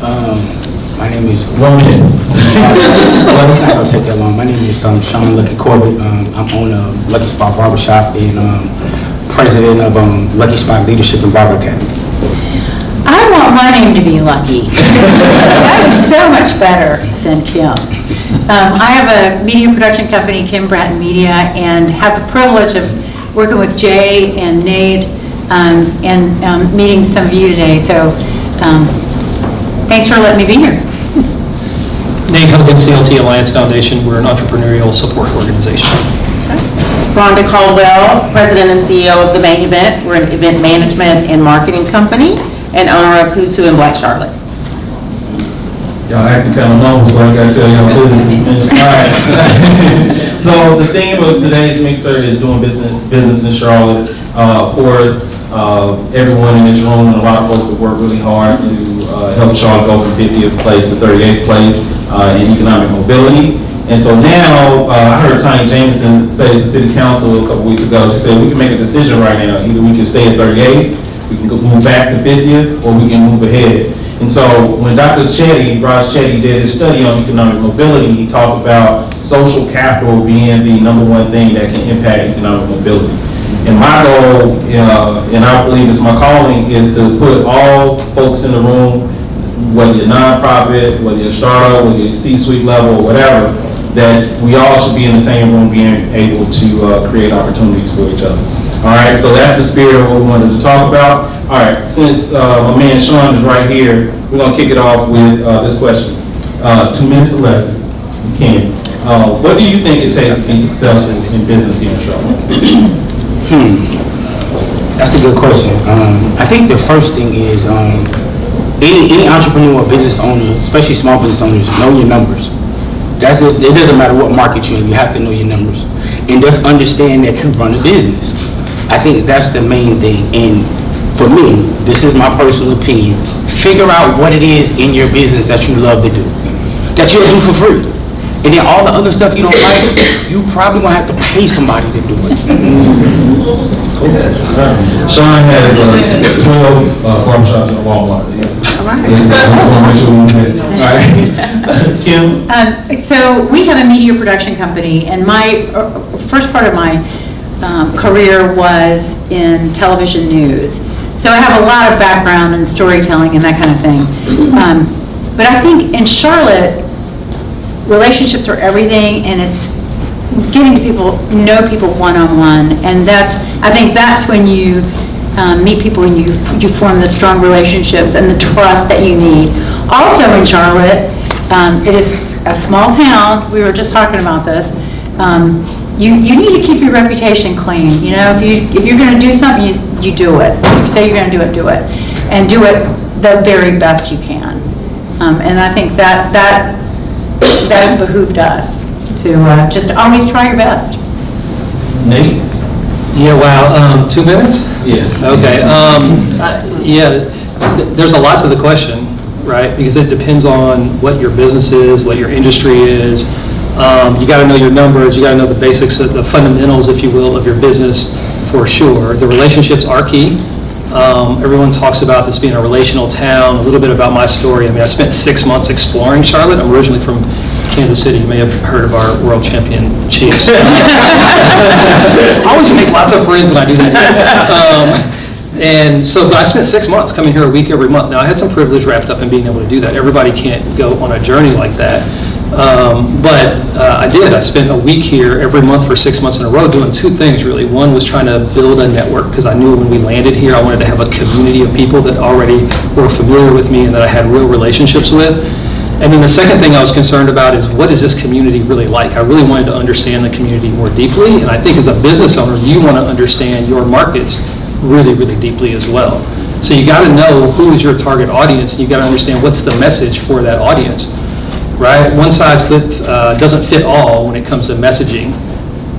My name is. 1 minute. Well, it's not gonna take that long. My name is Shaun Corbett. I'm owner of Lucky Spot Barbershop and president of Lucky Spot Leadership and Barber Academy. I want my name to be Lucky. That is so much better than Kim. I have a media production company, Brattain Media, and have the privilege of working with Jay and Nate and meeting some of you today. So thanks for letting me be here. Nate Hogan, CLT Alliance Foundation. We're an entrepreneurial support organization. Rhonda Caldwell, President and CEO of The Main Event. We're an event management and marketing company and owner of Who's Who in Black Charlotte. Y'all acting kind of normal, so I gotta tell y'all business. All right. So the theme of today's mixer is doing business in Charlotte. Of course, everyone in this room and a lot of folks have worked really hard to help Charlotte go from 50th place to 38th place in economic mobility. And so now, I heard Tanya Jameson say to City Council a couple weeks ago, she said we can make a decision right now. Either we can stay at 38, we can move back to 50th, or we can move ahead. And so when Dr. Raj Chetty did his study on economic mobility, he talked about social capital being the #1 thing that can impact economic mobility. And my goal, and I believe it's my calling, is to put all folks in the room, whether you're nonprofit, whether you're a startup, whether you're C-suite level, or whatever, that we all should be in the same room being able to create opportunities for each other. All right, so that's the spirit of what we wanted to talk about. All right, since my man Shaun is right here, we're going to kick it off with this question. 2 minutes or less, you can. What do you think it takes to be successful in business here in Charlotte? That's a good question. I think the first thing is any entrepreneur or business owner, especially small business owners, know your numbers. That's it. It doesn't matter what market you're in, you have to know your numbers. And just understand that you run a business. I think that's the main thing. And for me, this is my personal opinion, figure out what it is in your business that you love to do, that you'll do for free. And then all the other stuff you don't like, you probably gonna have to pay somebody to do it. Shaun had 12 barbershops in a Walmart. All right. All right. Kim? So we have a media production company, and my first part of my career was in television news. So I have a lot of background in storytelling and that kind of thing. But I think in Charlotte, relationships are everything, and it's getting to know people one-on-one, and I think that's when you meet people and you form the strong relationships and the trust that you need. Also in Charlotte, it is a small town. We were just talking about this. You need to keep your reputation clean. You know, if you're going to do something, you do it. If you say you're going to do it, and do it the very best you can. And I think that has behooved us to just always try your best. Nate? Yeah, wow. 2 minutes? Yeah. Okay. There's a lot to the question, right? Because it depends on what your business is, what your industry is. You got to know your numbers. You got to know the basics, the fundamentals, if you will, of your business for sure. The relationships are key. Everyone talks about this being a relational town. A little bit about my story. I mean, I spent 6 months exploring Charlotte. I'm originally from Kansas City. You may have heard of our world champion Chiefs. I always make lots of friends when I do that. And so I spent 6 months coming here a week every month. Now, I had some privilege wrapped up in being able to do that. Everybody can't go on a journey like that. But I did. I spent a week here every month for 6 months in a row doing 2 things, really. One was trying to build a network, because I knew when we landed here, I wanted to have a community of people that already were familiar with me and that I had real relationships with. And then the second thing I was concerned about is, what is this community really like? I really wanted to understand the community more deeply. And I think as a business owner, you want to understand your markets really, really deeply as well. So you got to know who is your target audience, and you got to understand what's the message for that audience. Right? One size doesn't fit all when it comes to messaging,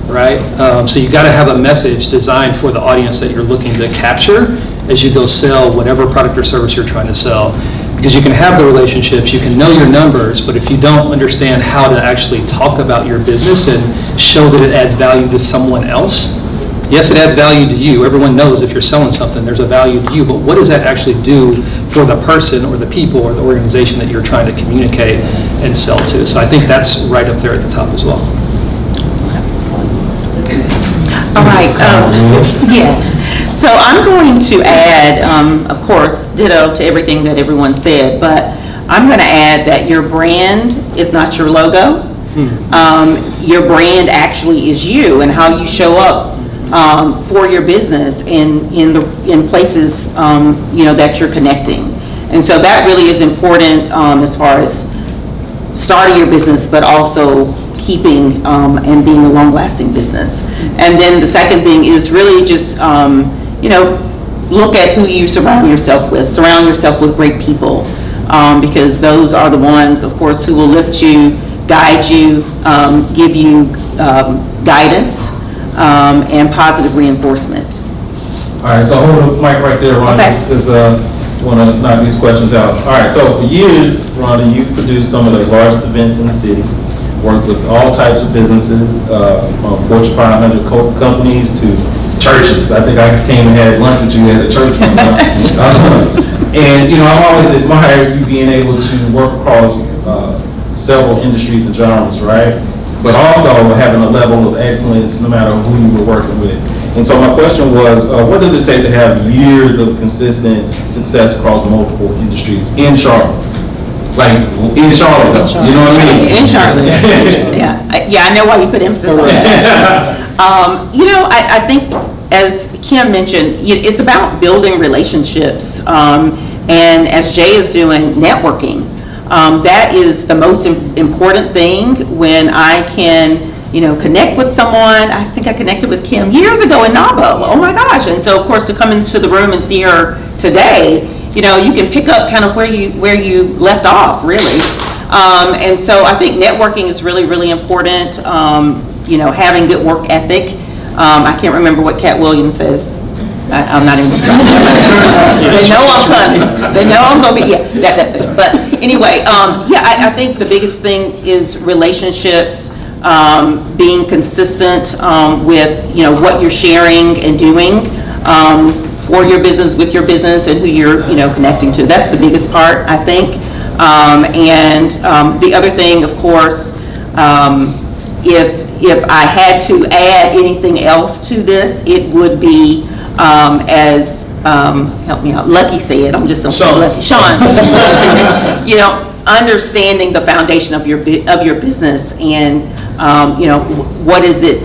right? So you got to have a message designed for the audience that you're looking to capture as you go sell whatever product or service you're trying to sell. Because you can have the relationships, you can know your numbers, but if you don't understand how to actually talk about your business and show that it adds value to someone else, Yes, it adds value to you. Everyone knows if you're selling something, there's a value to you, but what does that actually do for the person or the people or the organization that you're trying to communicate and sell to? So I think that's right up there at the top as well. All right, yes. So I'm going to add, of course, ditto to everything that everyone said, but I'm going to add that your brand is not your logo. Your brand actually is you and how you show up for your business in places that you're connecting. And so that really is important as far as starting your business, but also keeping and being a long-lasting business. And then the second thing is really just look at who you surround yourself with. Surround yourself with great people, because those are the ones, of course, who will lift you, guide you, give you guidance, and positive reinforcement. All right, so hold the mic right there, Rhonda, Okay. because I want to knock these questions out. All right, so for years, Rhonda, you've produced some of the largest events in the city, worked with all types of businesses, from Fortune 500 companies to churches. I think I came and had lunch with you at a church one time. And, I've always admired you being able to work across several industries and genres, right? But also having a level of excellence no matter who you were working with. And so my question was, what does it take to have years of consistent success across multiple industries in Charlotte? Like, in Charlotte, though, you know what I mean? In Charlotte. Yeah, I know why you put emphasis on that. I think, as Kim mentioned, it's about building relationships. And as Jay is doing, networking. That is the most important thing when I can, connect with someone. I think I connected with Kim years ago in Nabo. Oh my gosh. And so, of course, to come into the room and see her today, you can pick up kind of where you left off, really. And so I think networking is really, really important. Having good work ethic. I can't remember what Cat Williams says. I'm not even trying. They know I'm coming. They know I'm going to be, but anyway, I think the biggest thing is relationships, being consistent with, what you're sharing and doing for your business, with your business, and who you're, connecting to. That's the biggest part, I think. And the other thing, of course, if I had to add anything else to this, it would be, as help me out, Lucky said, I'm just so lucky, Shaun. Understanding the foundation of your business and what is it,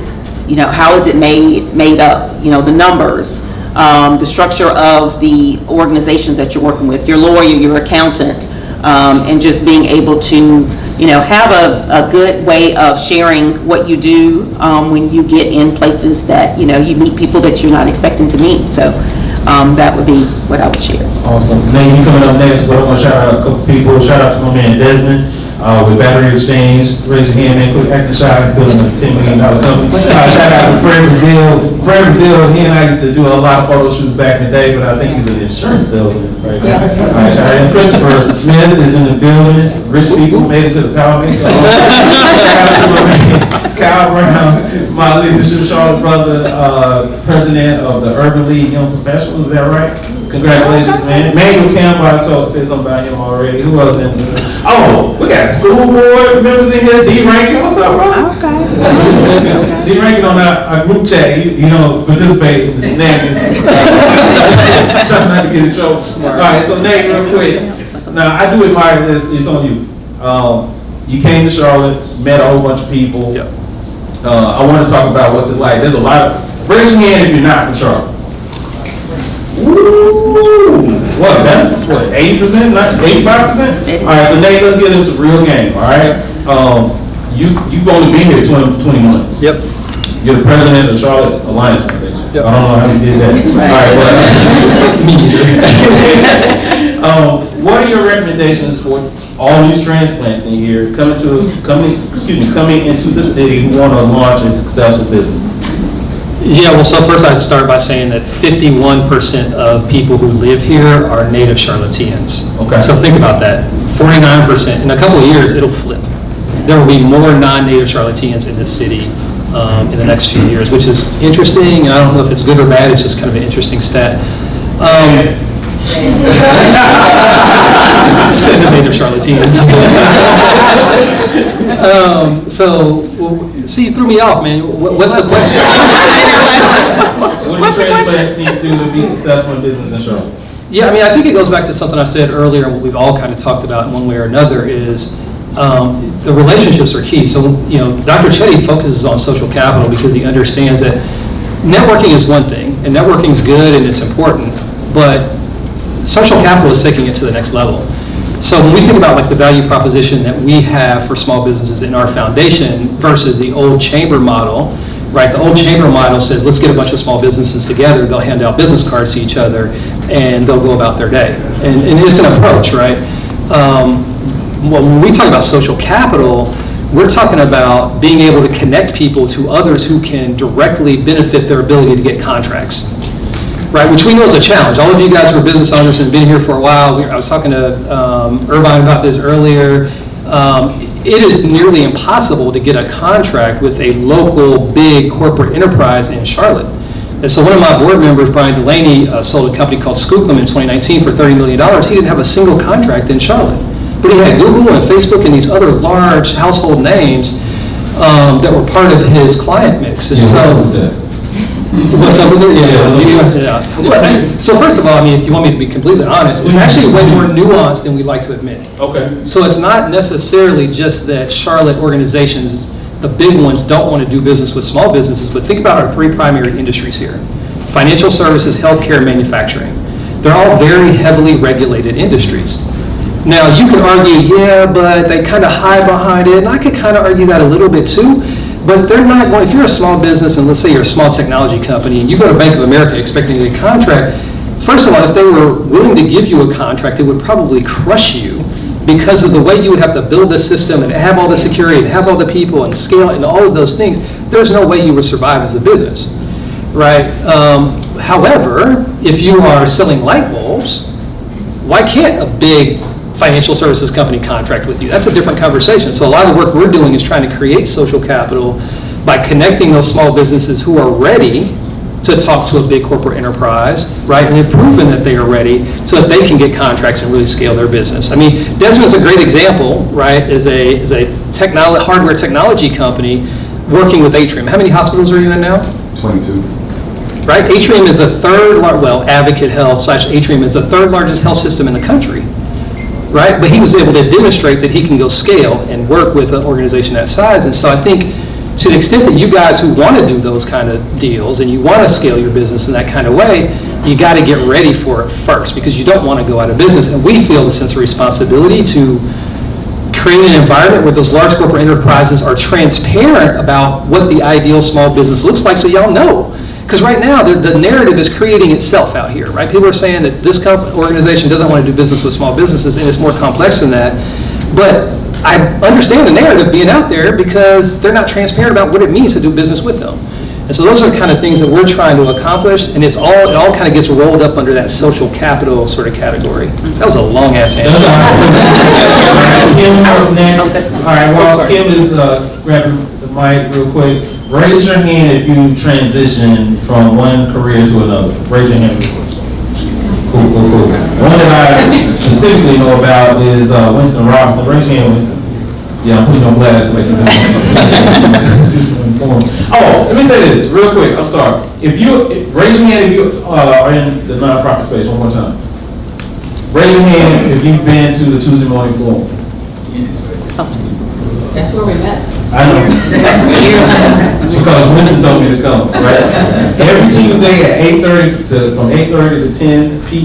how is it made up, the numbers, the structure of the organizations that you're working with, your lawyer, your accountant, and just being able to have a good way of sharing what you do when you get in places that you meet people that you're not expecting to meet. So that would be what I would share. Awesome. Nate, you coming up next, but I want to shout out a couple people. Shout out to my man Desmond with Battery Exchange. Raise your hand, man. Quick acting shy, building a $10 million company. Shout out to Fred Brazil. Fred Brazil, he and I used to do a lot of photo shoots back in the day, but I think he's an insurance salesman right now. All right, shout out. And Christopher Smith is in the building. Rich people made it to the power mix. Kyle Brown, my leadership Charlotte brother, president of the Urban League Young Professionals. Is that right? Congratulations, man. Manuel Campbell, I said something about him already. Who else in there? Oh, we got school board members in here. D. Rankin, what's up, bro? Okay. D. Rankin on our group chat, participate in the shenanigans. Trying not to get in trouble. All right, so Nate, real quick. Now, I do admire this. It's on you. You came to Charlotte, met a whole bunch of people. Yep. I want to talk about what's it like. There's a lot of, raise your hand if you're not from Charlotte. Ooh, what, that's what, 80%, not 85%? All right, so Nate, let's get into the real game, all right? You've only been here 20 months. Yep. You're the president of Charlotte Alliance Foundation. Yep. I don't know how you did that. All right, well, what are your recommendations for all these transplants in here coming into the city who want to launch a successful business? Yeah, well, so first I'd start by saying that 51% of people who live here are native Charlotteans. Okay. So think about that. 49%. In a couple of years, it'll flip. There will be more non-native Charlotteans in this city in the next few years, which is interesting. I don't know if it's good or bad. It's just kind of an interesting stat. Send the native charlatans. See, you threw me off, man. What's the question? What do transplants need to do to be successful in business in Charlotte? Yeah, I mean, I think it goes back to something I said earlier, and what we've all kind of talked about in one way or another is the relationships are key. So, Dr. Chetty focuses on social capital because he understands that networking is one thing, and networking is good and it's important, but social capital is taking it to the next level. So when we think about like the value proposition that we have for small businesses in our foundation versus the old chamber model, right? The old chamber model says, let's get a bunch of small businesses together, they'll hand out business cards to each other, and they'll go about their day. And it's an approach, right? When we talk about social capital, we're talking about being able to connect people to others who can directly benefit their ability to get contracts, right? Which we know is a challenge. All of you guys who are business owners and have been here for a while, I was talking to Irvine about this earlier. It is nearly impossible to get a contract with a local big corporate enterprise in Charlotte. And so one of my board members, Brian Delaney, sold a company called Skookum in 2019 for $30 million. He didn't have a single contract in Charlotte. But he had Google and Facebook and these other large household names that were part of his client mix. And what's up with it? Yeah. So first of all, I mean, if you want me to be completely honest, it's actually way more nuanced than we like to admit. Okay. So it's not necessarily just that Charlotte organizations, the big ones, don't want to do business with small businesses, but think about our three primary industries here: financial services, healthcare, and manufacturing. They're all very heavily regulated industries. Now, you could argue, yeah, but they kind of hide behind it, and I could kind of argue that a little bit too. But they're not going, if you're a small business and let's say you're a small technology company and you go to Bank of America expecting to get a contract, first of all, if they were willing to give you a contract, it would probably crush you because of the way you would have to build the system and have all the security and have all the people and scale it and all of those things. There's no way you would survive as a business, right? However, if you are selling light bulbs, why can't a big financial services company contract with you? That's a different conversation. So a lot of the work we're doing is trying to create social capital by connecting those small businesses who are ready to talk to a big corporate enterprise, right? And they've proven that they are ready so that they can get contracts and really scale their business. I mean, Desmond's a great example, right? Is a hardware technology company working with Atrium. How many hospitals are you in now? 22. Right? Atrium is the Advocate Health / Atrium is the third largest health system in the country. Right? But he was able to demonstrate that he can go scale and work with an organization that size. And so I think to the extent that you guys who want to do those kind of deals and you want to scale your business in that kind of way, you got to get ready for it first because you don't want to go out of business. And we feel the sense of responsibility to create an environment where those large corporate enterprises are transparent about what the ideal small business looks like so y'all know. Because right now, the narrative is creating itself out here, right? People are saying that this organization doesn't want to do business with small businesses, and it's more complex than that. But I understand the narrative being out there because they're not transparent about what it means to do business with them. And so those are the kind of things that we're trying to accomplish, and it all kind of gets rolled up under that social capital sort of category. That was a long-ass answer. Kim up next. All right, while Kim is grabbing the mic real quick, raise your hand if you transition from one career to another. Raise your hand. Cool. One that I specifically know about is Winston Robinson. Raise your hand, Winston. Yeah, I'm putting on blast. Oh, let me say this real quick. I'm sorry. If you raise your hand if you are in the nonprofit space. One more time. Raise your hand if you've been to the Tuesday morning forum. That's where we met. I know. Because women told me to come, right? Every Tuesday at 8:30 from 8:30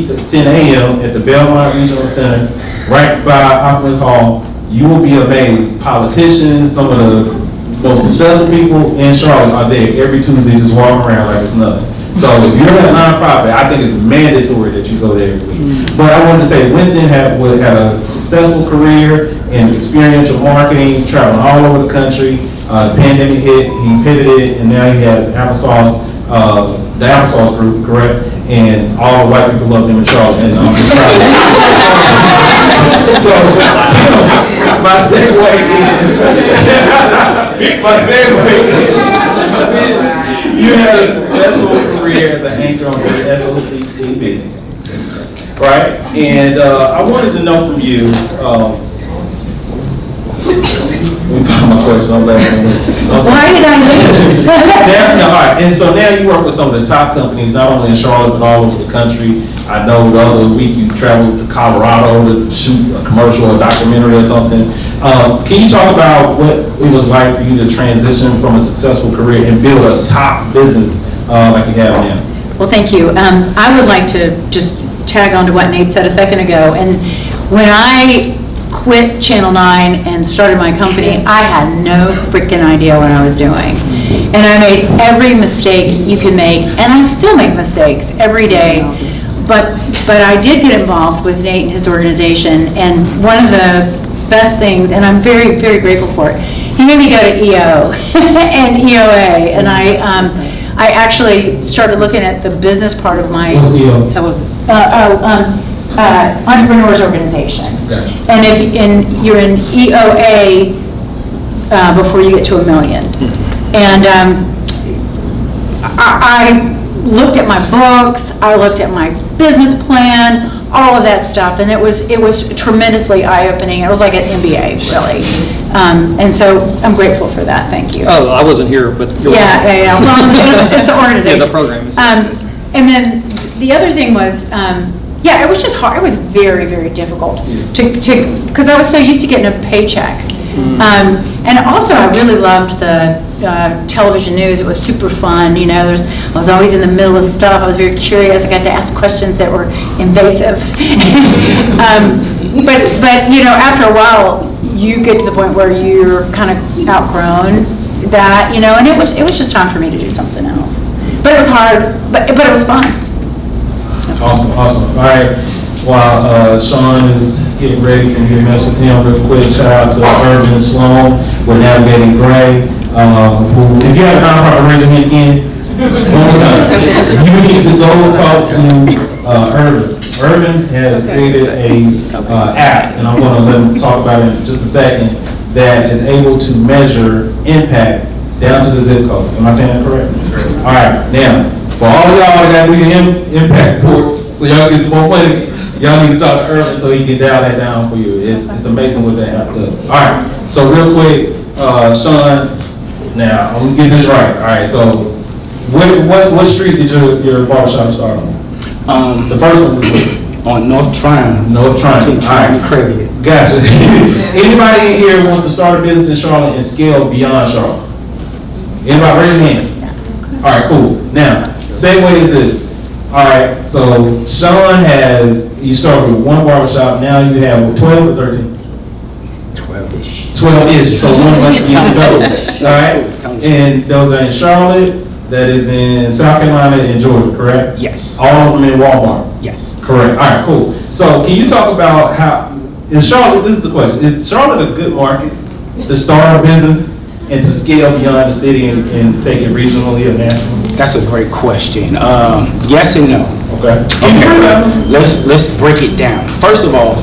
to 10 a.m. at the Belmont Regional Center, right by Opulence Hall. You will be amazed. Politicians, some of the most successful people in Charlotte are there every Tuesday just walking around like it's nothing. So if you're a nonprofit, I think it's mandatory that you go there every week. But I wanted to say Winston had a successful career in experiential marketing, traveling all over the country. The pandemic hit, he pivoted, and now he has applesauce, the applesauce group, correct? And all the white people love him in Charlotte. And I'm just proud of him. So, my segue is right? And I wanted to know from you, let me find my question, I'm back. Why did I leave? All right, and so now you work with some of the top companies, not only in Charlotte, but all over the country. I know the other week you traveled to Colorado to shoot a commercial or documentary or something. Can you talk about what it was like for you to transition from a successful career and build a top business like you have now? Well, thank you. I would like to just tag on to what Nate said a second ago. And when I quit Channel 9 and started my company, I had no freaking idea what I was doing. And I made every mistake you can make, and I still make mistakes every day. But I did get involved with Nate and his organization, and one of the best things, and I'm very, very grateful for it, he made me go to EO and EOA, and I actually started looking at the business part of my What's EO? entrepreneurs organization. Gotcha. And you're in EOA before you get to $1 million. And I looked at my books, I looked at my business plan, all of that stuff, and it was tremendously eye-opening. It was like an MBA, really. And so I'm grateful for that. Thank you. Oh, I wasn't here, but you're Yeah. Well, it's the organization. Yeah, the program is- And then the other thing was, yeah, it was just hard. It was very, very difficult because I was so used to getting a paycheck. And also, I really loved the television news. It was super fun. You know, I was always in the middle of stuff. I was very curious. I got to ask questions that were invasive. But you know, after a while, you get to the point where you're kind of outgrown that. You know, and it was just time for me to do something else. But it was hard. But it was fun. Awesome. All right. While Shaun is getting ready for me to mess with him real quick, shout out to Irvin and Sloan. We're navigating Gray. Who, if you have a nonprofit, raise your hand again. You need to go talk to Irvin. Irvin has created a app, and I'm going to let him talk about it in just a second, that is able to measure impact down to the zip code. Am I saying that correct? That's correct. All right. Now, for all of y'all that got to do your impact reports, so y'all get some more money, y'all need to talk to Irvin so he can dial that down for you. It's amazing what that app does. All right, so real quick, Shaun, now I'm gonna get this right. All right, so what street did your barbershop start on? The first one was On North Tryon. North Tryon. Between Tryon and Craig. Gotcha. Anybody in here wants to start a business in Charlotte and scale beyond Charlotte? Anybody raise your hand? All right, cool. Now, same way as this. All right, so Shaun you started with one barbershop, now you have 12 or 13? 12-ish. 12-ish, so one must be in those, all right? And those are in Charlotte, that is in South Carolina and Georgia, correct? Yes. All of them in Walmart? Yes. Correct, all right, cool. So can you talk about how, in Charlotte, this is the question, is Charlotte a good market to start a business and to scale beyond the city and take it regionally or nationally? That's a great question. Yes and no. Okay. Let's break it down. First of all,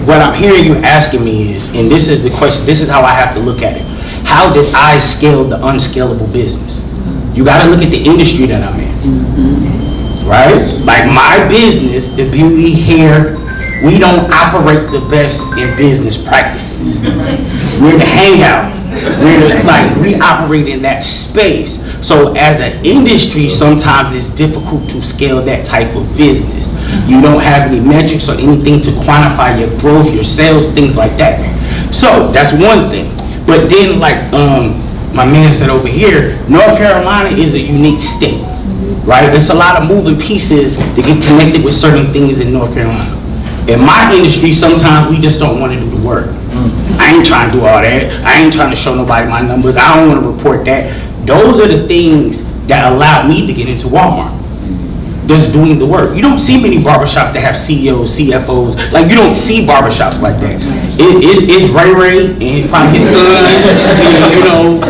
what I'm hearing you asking me is, and this is the question, this is how I have to look at it. How did I scale the unscalable business? You got to look at the industry that I'm in, right? Like my business, the beauty, hair, we don't operate the best in business practices. We're the hangout. We operate in that space. So as an industry, sometimes it's difficult to scale that type of business. You don't have any metrics or anything to quantify your growth, your sales, things like that. So that's one thing. But then like my man said over here, North Carolina is a unique state, right? There's a lot of moving pieces to get connected with certain things in North Carolina. In my industry, sometimes we just don't want to do the work. I ain't trying to do all that. I ain't trying to show nobody my numbers. I don't want to report that. Those are the things that allowed me to get into Walmart. Just doing the work. You don't see many barbershops that have CEOs, CFOs. Like you don't see barbershops like that. It's Ray Ray and probably his son. And, you know,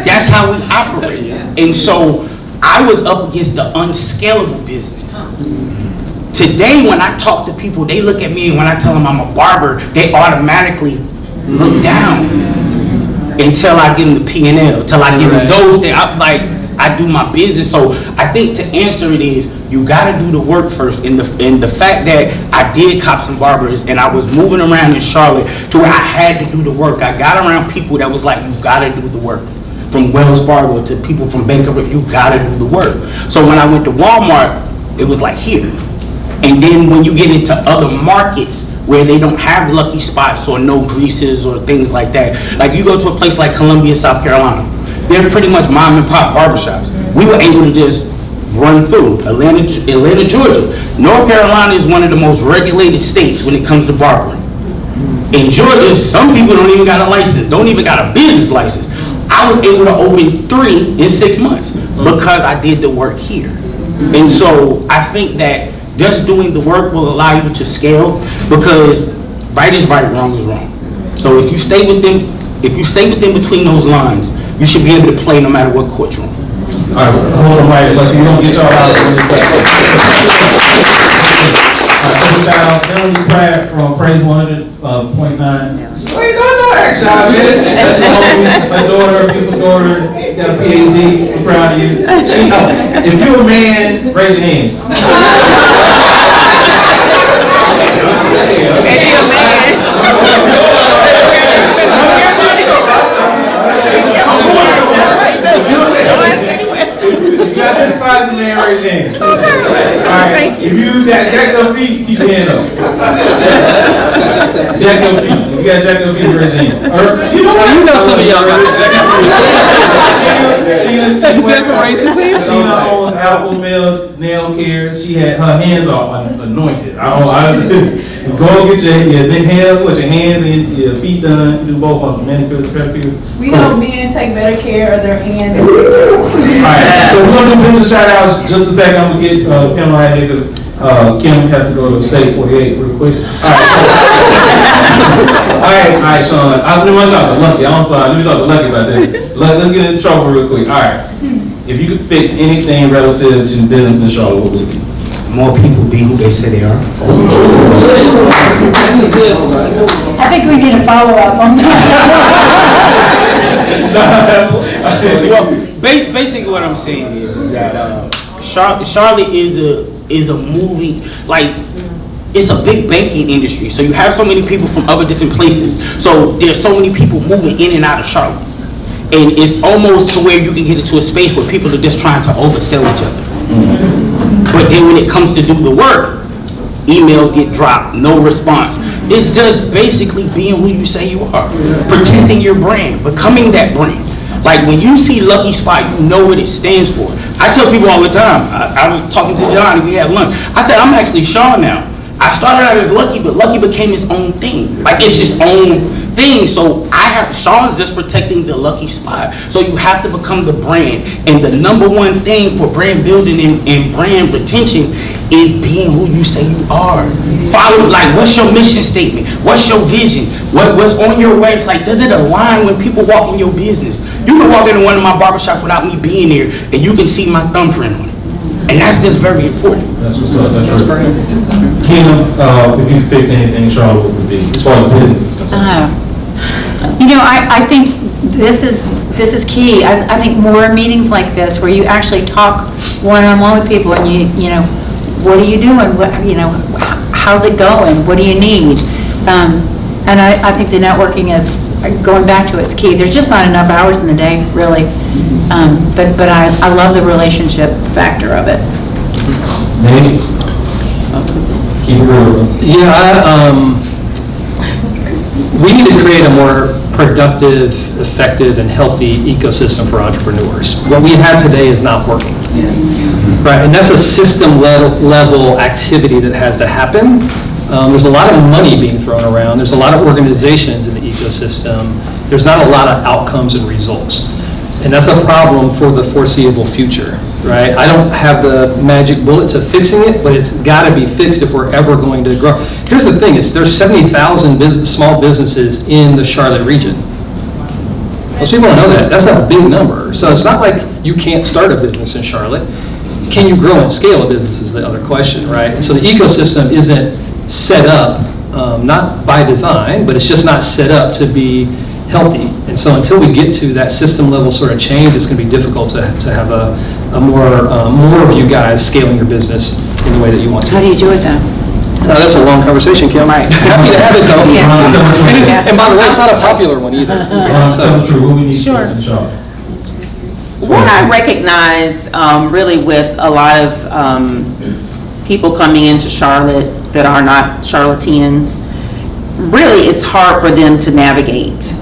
that's how we operate. And so I was up against the unscalable business. Today, when I talk to people, they look at me, and when I tell them I'm a barber, they automatically look down until I give them the P&L, until I give them those things. I'm like, I do my business. So I think to answer it is, You gotta do the work first. And the fact that I did Cops and Barbers and I was moving around in Charlotte to where I had to do the work. I got around people that was like, you gotta do the work. From Wells Fargo to people from Bank of you gotta do the work. So when I went to Walmart, it was like here. And then when you get into other markets where they don't have lucky spots or no greases or things like that, like you go to a place like Columbia, South Carolina, they're pretty much mom and pop barbershops. We were able to just run through Atlanta, Georgia. North Carolina is one of the most regulated states when it comes to barbering. In Georgia, some people don't even got a license, don't even got a business license. I was able to open 3 in 6 months because I did the work here. And so I think that just doing the work will allow you to scale, because right is right, wrong is wrong. So if you stay within between those lines, you should be able to play no matter what courtroom. All right, hold on right, let's, we're gonna get y'all out of this. Melanie Pratt from Praise 100.9. Wait, no action, man. My daughter, people's daughter, got a PhD. I'm proud of you. If you're a man, raise your hand. If you're a man. If you identify as a man, raise your hand. All right. If you got jacked up feet, keep your hand up. Jacked up feet. If you got jacked up feet, raise your hand. Or, you know what? You know some of y'all got some jacked up feet. Sheena owns Alpha Nail Care. She had her hands are anointed. Go get your nails, put your hands and your feet done. Do both of them, manicures and pedicures. We help men take better care of their hands and Alright, so we're gonna do business shout outs just a second. I'm gonna get Kim right here because Kim has to go to state 48 real quick. Alright, Shaun. Let me talk to Lucky. I'm sorry. Let me talk to Lucky about this. Let's get in trouble real quick. Alright. If you could fix anything relative to business in Charlotte, what would it be? More people be who they say they are. I think we need a follow-up on that. Well, basically what I'm saying is that Charlotte is a movie, like, it's a big banking industry. So you have so many people from other different places. So there's so many people moving in and out of Charlotte. And it's almost to where you can get into a space where people are just trying to oversell each other. But then when it comes to do the work, emails get dropped, no response. It's just basically being who you say you are. Protecting your brand, becoming that brand. Like when you see Lucky Spot, you know what it stands for. I tell people all the time, I was talking to Johnny, we had lunch. I said, I'm actually Shaun now. I started out as Lucky, but Lucky became his own thing. Like it's his own thing. So Shaun's just protecting the Lucky Spot. So you have to become the brand. And the number one thing for brand building and brand retention is being who you say you are. Follow, like, what's your mission statement? What's your vision? What's on your website? Does it align when people walk in your business? You can walk into one of my barbershops without me being there, and you can see my thumbprint on it. And that's just very important. That's what's up. That's right. Kim, if you could fix anything in Charlotte, what would it be, as far as business is concerned? I think this is key. I think more meetings like this where you actually talk one-on-one with people and you know, what are you doing? How's it going? What do you need? And I think the networking is, going back to it's key. There's just not enough hours in the day, really. But I love the relationship factor of it. Maybe. Keep it real. Yeah, we need to create a more productive, effective, and healthy ecosystem for entrepreneurs. What we have today is not working. Right, and that's a system level activity that has to happen. There's a lot of money being thrown around. There's a lot of organizations in the ecosystem. There's not a lot of outcomes and results. And that's a problem for the foreseeable future, right? I don't have the magic bullet to fixing it, but it's got to be fixed if we're ever going to grow. Here's the thing, there's 70,000 small businesses in the Charlotte region. Most people don't know that. That's a big number. So it's not like you can't start a business in Charlotte. Can you grow and scale a business is the other question, right? And so the ecosystem isn't set up, not by design, but it's just not set up to be healthy. And so until we get to that system level sort of change, it's going to be difficult to have a more of you guys scaling your business in the way that you want to. How do you do it then? That's a long conversation, Kim. Right. Happy to have it though. Yeah. And by the way, it's not a popular one either. Tell the truth, what we need to Sure. fix in Charlotte. What I recognize really with a lot of people coming into Charlotte that are not Charlotteans, really it's hard for them to navigate.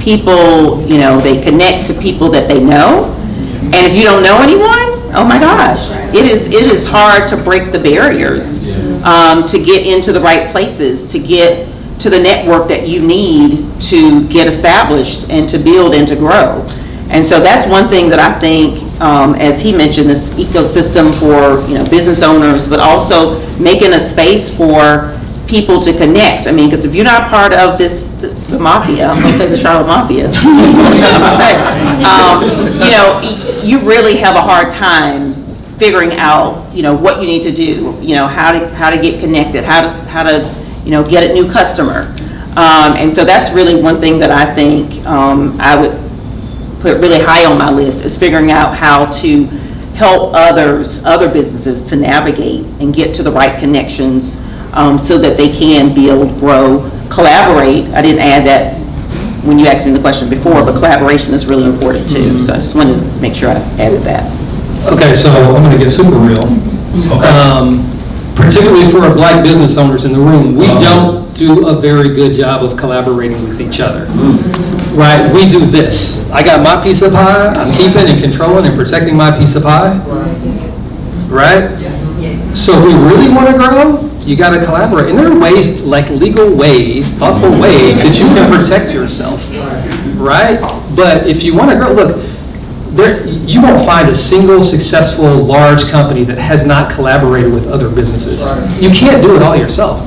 People, you know, they connect to people that they know, and if you don't know anyone, oh my gosh, it is hard to break the barriers, to get into the right places, to get to the network that you need to get established and to build and to grow. And so that's one thing that I think, as he mentioned, this ecosystem for, you know, business owners, but also making a space for people to connect. I mean, because if you're not part of this, the mafia, I'm gonna say the Charlotte Mafia, you know, you really have a hard time figuring out, you know, what you need to do, you know, how to get connected, how to, you know, get a new customer. And so that's really one thing that I think I would put really high on my list, is figuring out how to help other businesses to navigate and get to the right connections, so that they can build, grow, collaborate. I didn't add that when you asked me the question before, but collaboration is really important too. So I just wanted to make sure I added that. Okay, so I'm going to get super real. Particularly for our black business owners in the room, we don't do a very good job of collaborating with each other. Right? We do this. I got my piece of pie. I'm keeping and controlling and protecting my piece of pie. Right? So if we really want to grow, you got to collaborate. And there are ways, like legal ways, thoughtful ways that you can protect yourself. Right? But if you want to grow, look, you won't find a single successful large company that has not collaborated with other businesses. You can't do it all yourself,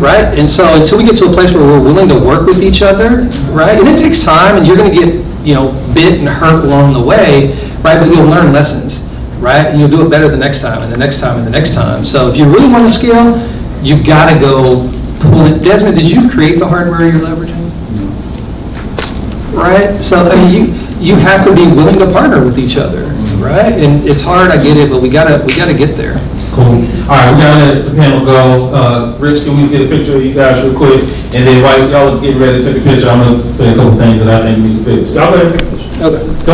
right? And so until we get to a place where we're willing to work with each other, right? And it takes time, and you're going to get, you know, bit and hurt along the way, right? But you'll learn lessons, right? And you'll do it better the next time, and the next time, and the next time. So if you really want to scale, you got to go pull it. Desmond, did you create the hardware you're leveraging? Right? So I mean, you have to be willing to partner with each other, right? And it's hard, I get it, but we gotta get there. Cool. All right, we gotta let the panel go. Rich, can we get a picture of you guys real quick? And then while y'all are getting ready to take a picture, I'm gonna say a couple things that I think we need to fix. Y'all better take a picture. Okay.